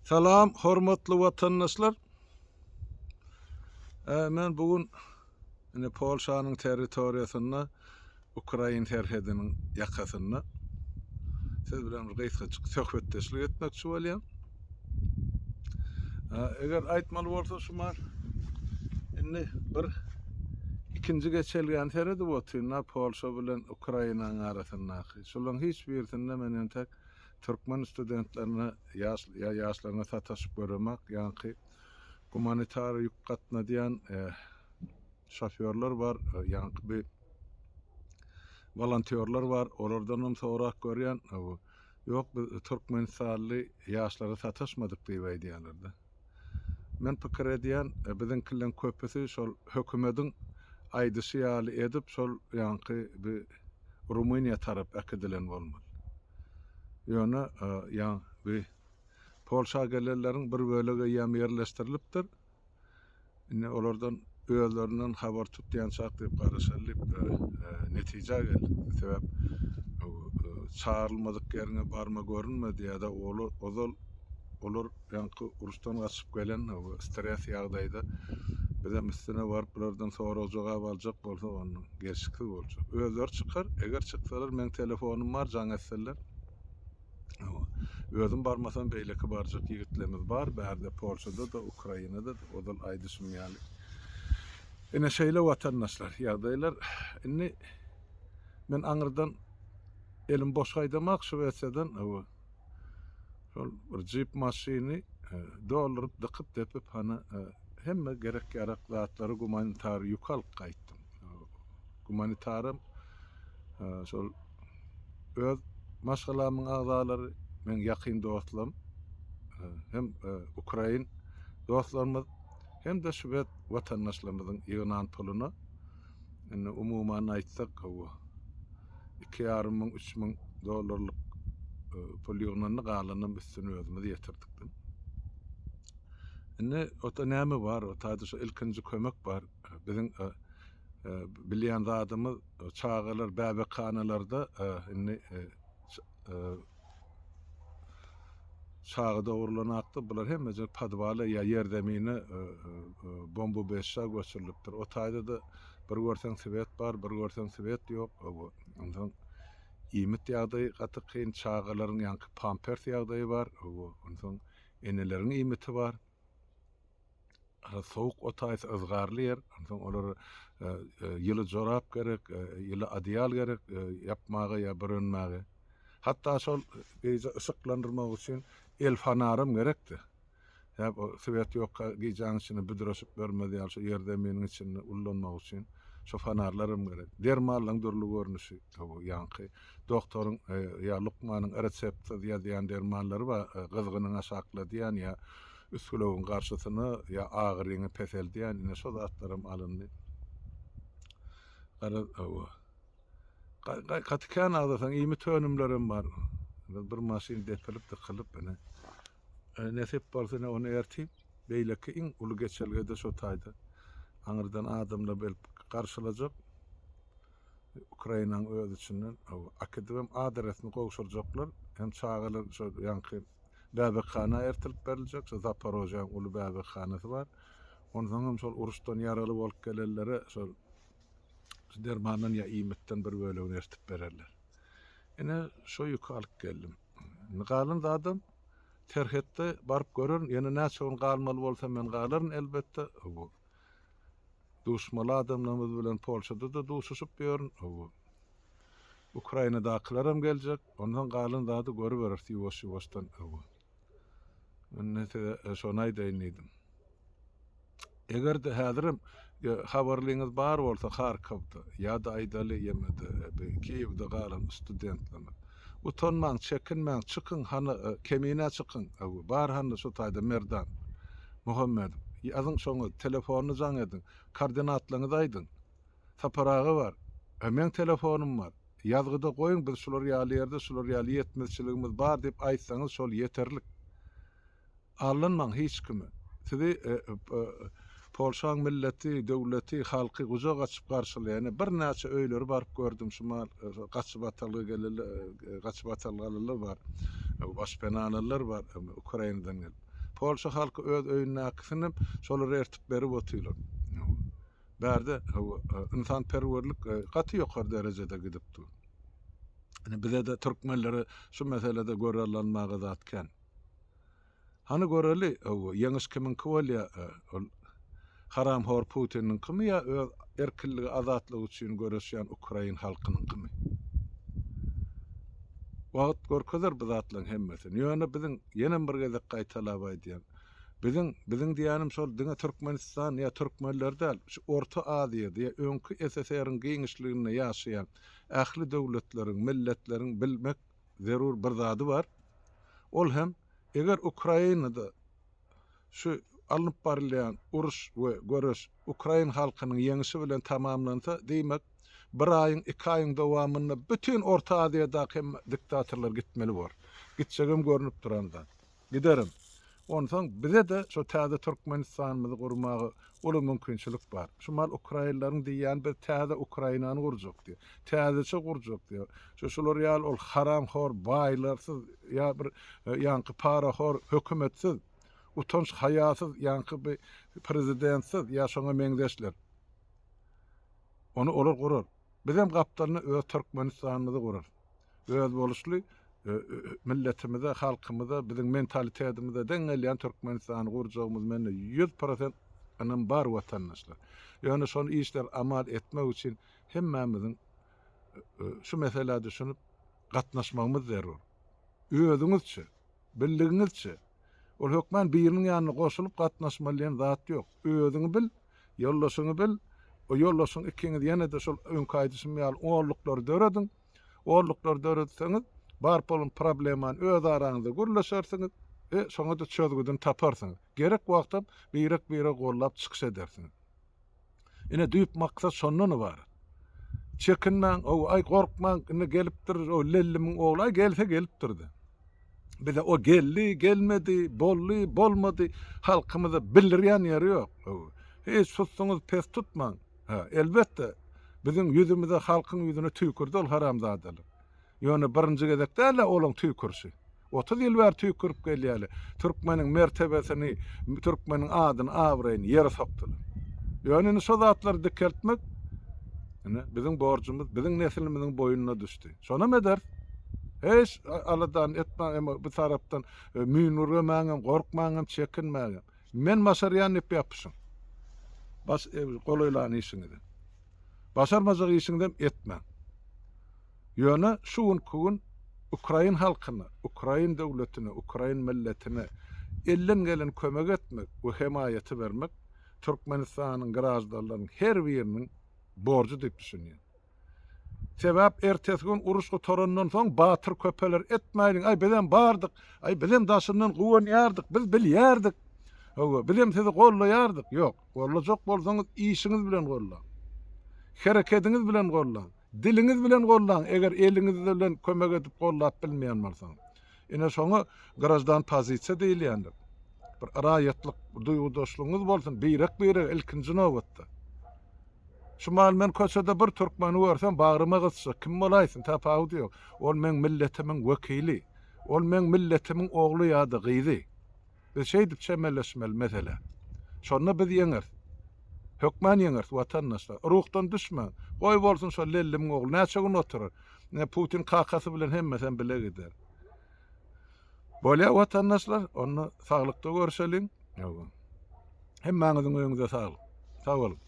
Salam, hormatly vatandaşlar. Men bugün Polşanyň territoriýasyna, Ukraina terhediniň ýakasyna siz bilen gysgaçyk söhbetdeşlik etmekçi bolýan. Eger aýtmaly bolsa şumar, bir ikinji geçelgän teredi bolsa Polşa bilen Ukrainanyň arasyndaky. Şolaryň hiç birisinde menen tek Türkmen studentlerine ýaşlaryna sataşyp görmek, ýa-ni humanitar ýük gatnaýan şoförler var, ýa-ni volontörler var. Olardan sorak görýän, ýok biz Türkmen sally ýaşlara sataşmadyk diýip aýdýarlar. Men pikir edýän, biziň kilen köpüsi şol hökümetiň aýdysy ýaly edip şol ýa-ni Rumyniýa tarap äkidilen bolmaly. Ýöne ýa-ni Polşa gelelleriň bir bölegi ýam ýerleşdirilipdir. Olardan özlerinden habar tutýançak diýip garaşalyp netije geldi. Sebäp çağrylmadyk ýerine barma görünmedi ýa-da olar ýa-ni urusdan gaçyp gelen stres ýagdaýda bizem üstüne barıp bulardan soraw jogap aljak bolsa onuň gerçekli boljak. Özleri çykar, eger çyksalar men telefonum bar, jaň etseler. Özüm barmasam beýleki barjak ýigitlerimiz bar, bärde Polşada da, Ukrainada da, odal aýdysym ýaly. Şeýle watandaşlar, ýagdaýlar, men aňyrdan elim boş gaýdamak şuwetseden şol bir jip maşyny doldurup dykyp depip hemme gerek ýarak zatlary gumanitar ýük alyp gaýtdym. Gumanitarym şol öz maşgalamyň agzalary men ýakyn dostlarym hem Ukrain dostlarymyz hem de şübet vatandaşlarymyzyň ýygnan puluny umumyň aýtsak $2,5 000 $3 000 pul ýygnanyny galanyň üstüne özümiz ýetirdik. Ota näme bar? Ota şu ilkinji kömek bar. Biziň bilýän zadymyz çağalar, bäbekanalarda çağda urulanakdy. Bular hemme padwala ýa ýerdemine bomba beşşag göçürilipdir. O taýda da bir görseň sebet bar, bir görseň sebet ýok. Ondan iýmit ýagdaý gaty kyn çağalaryň ýa-ni pampers ýagdaýy bar. Ondan eneleriň iýmiti bar. Soğuk otayız ızgarlı yer. Olar ýyly jorap gerek, ýyly adyal gerek yapmagy ýa bürünmäge. Hatta şol ışıklandırmak üçin el fanarym gerekdi. Sebet ýok gijaň içine büdüreşip görmedi ýa şu ýerdeminiň içine ullanmak üçin şu fanarlarym gerek. Dermallaryň dürli görnüşi, ýa-ni doktoryň ýa lukmanyň resepti ýazýan dermanlary bar, gyzgynyň aşakladyýan ýa üskülegiň garşysyna ýa agyryňy peseldiýän şol zatlarym alyndy. Katykän agdasaň iými tönümlerim bar. Bir maşyn depilip dıkylyp nesip bolsa onu ertip beýleki iň uly geçelgede şo taýda aňyrdan adamlar belip garşylajak. Ukrainanyň öz içinden akademik adresini gowşurjaklar. Hem çağalar şo ýa-ni bäbekana ertilip beriljek. Zaporojyň uly bäbekanasy bar. Ondan hem şol uruşdan ýaraly bolup gelellere şol dermandan ýa iýmitden bir bölegini ertip bererler. Şo ýükü alyp geldim. Galyn adam terhetde barıp görür, ýene näçe galmaly bolsa men galaryn elbetde. Duşmaly adamlarymyz bilen Polşada da duşuşyp ýörün. Ukrainadakylarym geljek, ondan galyn zady görüp berer ýuwaş-ýuwaşdan. Men şonu aýdaýyn. Egerde häzirim habarlyňyz bar bolsa Harkowda ýa-da aýdaly ýemede Kiýewde galan studentlerimiz. Utanmaň, çekinmäň, çykyn kemine çykyn. Bar şu taýda Merdan Muhammed. Azyň şoňa telefonuny jaň edin. Koordinatlaryňyzy aýdyn. Saparagy bar. Men telefonum bar. Ýazgyda goýun biz şular ýaly ýerde, şular ýaly ýetmezçiligimiz bar diýip aýtsaňyz şol ýeterlik. Alynmaň hiç kimi. Sizi Polşanyň milleti, döwleti, halky gujak açyp garşylaýan bir näçe öýleri baryp gördüm. Şumal gaçyp atalgalylar bar. Başpenanalar var Ukrainadan gelip. Polşa halky öz öýüne akysyny şolary ertip berip otylar. Bärde insan perwerlik gaty ýokary derejede gidipdi. Bize de türkmenleri şu meselede görellenmäge zatken. Hani göreli ýeňiş kimin bolýa haram hor Putinin kimi ya erkinligi azatlygy üçin göreşýän Ukrain halkynyň kimi. Wagt görkezer bu zatlaryň hemmesini. Ýöne biziň ýene bir gezek gaýtalap aýdýan. Biziň diýenim şol diňe Türkmenistan ýa türkmenler däl, şu Orta Aziýa diýe öňkü SSR-iň giňişliginde ýaşaýan ähli döwletleriň, milletleriň bilmek zerur bir zady bar. Ol hem eger Ukrainada şu alınıp barylýan uruş we görüş Ukrain halkynyň ýeňişi bilen tamamlansa, diýmek bir aýyň, 2 aýyň dowamynda bütün Orta Aziýadaky diktatorlar gitmeli bar. Gitsegem görünüp durandan. Giderim. Ondan bize de şu täze Türkmenistanymyzy gurmagy uly mümkinçilik bar. Şumal Ukrainlaryň diýýän bir täze Ukrainany gurjak diýär. Täzeçe gurjak diýär. Şular ýaly ol haram hor, baýlarsyz ýa bir ýanky para hor, hökümetsiz, utanç hayasyz ýanky bir prezidentsiz ýa şoňa meňzeşler. Onu olar gurar. Bizem gapdalyny öz Türkmenistanymyzy gurar. Öz boluşly milletimize, halkymyza, biziň mentalitetimize deňelýän Türkmenistany gurjagymyz mende 100% anan bar watandaşlar. Ýöne şonu işler amal etmek üçin hemmemiziň şu meselede düşünüp gatnaşmamız zerur. Özüňizçe, bildigiňizçe, ol hökmen biriniň ýanyna goşulyp gatnaşmalyan zat ýok. Özüňi bil, ýollaşyňy bil, o ýollaşyň ikiňiz ýene de şol öňkaýdyşy ýaly oğurluklary döredin. Oğurluklary döredseňiz bar bolun probleman öz araňyzda gürleşersiňiz, şoňa da çözgüden taparsyňyz. Gerek wagtda birek gollap çykyş edersiňiz. Ine düýp maksat şondan bar. Çekinmäň, ay gorkmaň, ine gelipdir, o lellimiň ogly gelse gelipdirdi. Bize o geldi, gelmedi, bolly, bolmady, halkymyza bildirýän ýeri ýok. Hiç tutsaňyz pes tutmaň. Elbetde biziň ýüzümize, halkyň ýüzüne tüýkürdi ol haramzadalar. Ýöne birinji gezekde ele olaň tüýkürşi. 30 ýyl bäri tüýkürip gelýäli. Türkmeniň mertebesini, Türkmeniň adyny, awraýyny ýere sokdular. Ýöne şu zatları dikeltmek biziň borjumyz, biziň nesilimiziň boýununa düşdi. Şona medер hiç aladan etmäň bu tarapdan müýnürgemäňem, gorkmaňam, çekinmäňem. Men maşarýan ip ýapyşyň. Bas golaýlan işiňi. Başarmajak işiňden etmäň. Ýöne şu gün Ukrain halkyna, Ukrain döwletine, Ukrain milletine ellen gelen kömek etmek we hemaýaty bermek Türkmenistanyň garajdalarynyň her biriniň borjy diýip düşünýär. Sebäp ertesi gün uruş gotarandan soň batyr köpeler etmäýin, ay bilen bardyk, ay bilen daşyndan guwanýardyk, biz bilýärdik. Bilen sizi gollaýardyk. Ýok, gollajak bolsaňyz işiňiz bilen gollan. Hereketiniz bilen gollan. Diliňiz bilen gollan, eger eliňiz bilen kömek edip gollap bilmeýän bolsaňyz. Ine şoňa garajdan pozisiýa diýilýändir. Bir araýatlyk duýgudaşlygyňyz bolsun, birek ilkinji nowatda. Şumal men köçede bir türkmeni görsem bagryma gysy, kim bolaýsyn, tapawdy ýok. Ol men milletimiň wekili, ol men milletimiň ogly ýa-da gyzy. Bir şey dip çemeleşmeli mesele. Şonu biz ýeňer. Hökmen ýeňer watandaşlar. Ruhdan düşmäň. Goý bolsun şol lellimiň ogly. Näçe gün oturar. Ne Putin kakasy bilen hemmesen bile gider. Bolýa watandaşlar, onu saglykda görşeliň. Hemmäňiziň öňünde saglyk. Sag bolun.